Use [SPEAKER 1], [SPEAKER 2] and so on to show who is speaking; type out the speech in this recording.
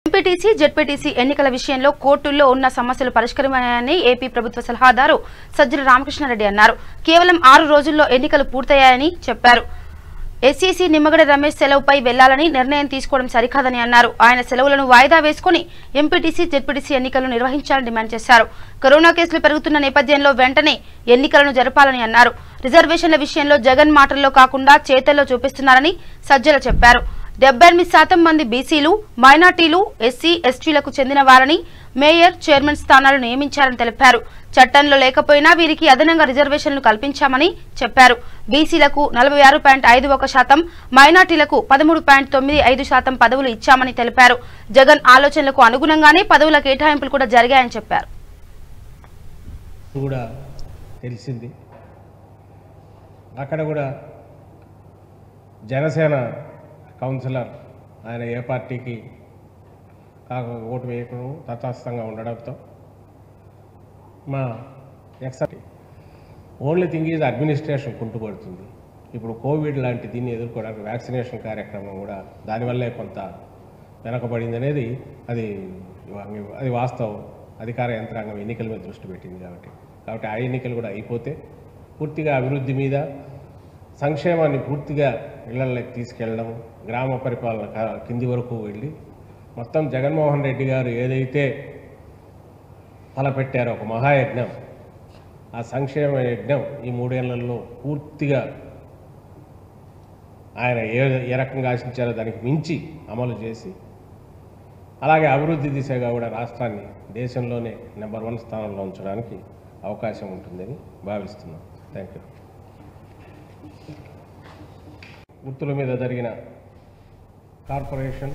[SPEAKER 1] MPTC ZPTC ఎన్నికల విషయంలో కోర్టుల్లో ఉన్న సమస్యలు పరిష్కరించాయని ఏపీ ప్రభుత్వ సలహాదారు సజ్జల రామకృష్ణారెడ్డి అన్నారు. కేవలం 6 రోజుల్లో ఎన్నికలు పూర్తయ్యాయని చెప్పారు. ఎస్ఈసీ నిమ్మగడ్డ రమేష్ సెలవుపై వెళ్లాలని నిర్ణయం తీసుకోవడం సరికాదని అన్నారు. ఆయన సెలవులను వాయిదా వేసుకుని ఎంపీటీసీ జెడ్పీటీసీ ఎన్నికలను నిర్వహించాలని డిమాండ్ చేశారు. కరోనా కేసులు పెరుగుతున్న నేపథ్యంలో వెంటనే ఎన్నికలను జరపాలని అన్నారు. రిజర్వేషన్ల విషయంలో జగన్ మాటల్లో కాకుండా చేతల్లో చూపిస్తున్నారని సజ్జల చెప్పారు. 78% మంది బీసీలు, మైనార్టీలు, ఎస్సీ, ఎస్టీలకు చెందిన వారని మేయర్, చైర్మన్ స్థానాలు నియమించారని తెలిపారు. చట్టంలో లేకపోయినా వీరికి అదనంగా రిజర్వేషన్లు కల్పించామని చెప్పారు. బీసీలకు 46.51%, మైనార్టీలకు 13.95% పదవులు ఇచ్చామని తెలిపారు. జగన్ ఆలోచనలకు అనుగుణంగానే పదవుల కేటాయింపులు కూడా జరిగాయని చెప్పారు.
[SPEAKER 2] అక్కడ కూడా జనసేన కౌన్సిలర్ ఆయన ఏ పార్టీకి ఓటు వేయకుండా తటస్థంగా ఉండడంతో మా ఓన్లీ థింగ్ ఈజ్ అడ్మినిస్ట్రేషన్ కుంటుపడుతుంది. ఇప్పుడు కోవిడ్ లాంటి దీన్ని ఎదుర్కోవడానికి వ్యాక్సినేషన్ కార్యక్రమం కూడా దానివల్లే కొంత వెనకబడింది అనేది అది వాస్తవం. అధికార యంత్రాంగం ఎన్నికల మీద దృష్టి పెట్టింది కాబట్టి ఆ ఎన్నికలు కూడా అయిపోతే పూర్తిగా అభివృద్ధి మీద, సంక్షేమాన్ని పూర్తిగా ఇళ్లలోకి తీసుకెళ్ళడం, గ్రామ పరిపాలన కింది వరకు వెళ్ళి మొత్తం జగన్మోహన్ రెడ్డి గారు ఏదైతే తలపెట్టారో ఒక మహాయజ్ఞం, ఆ సంక్షేమ యజ్ఞం ఈ 3 ఏళ్లలో పూర్తిగా ఆయన ఏ రకంగా ఆశించారో దానికి మించి అమలు చేసి, అలాగే అభివృద్ధి దిశగా కూడా రాష్ట్రాన్ని దేశంలోనే నెంబర్ 1 స్థానంలో ఉంచడానికి అవకాశం ఉంటుందని భావిస్తున్నాం. Thank you. గుర్తుల మీద జరిగిన కార్పొరేషన్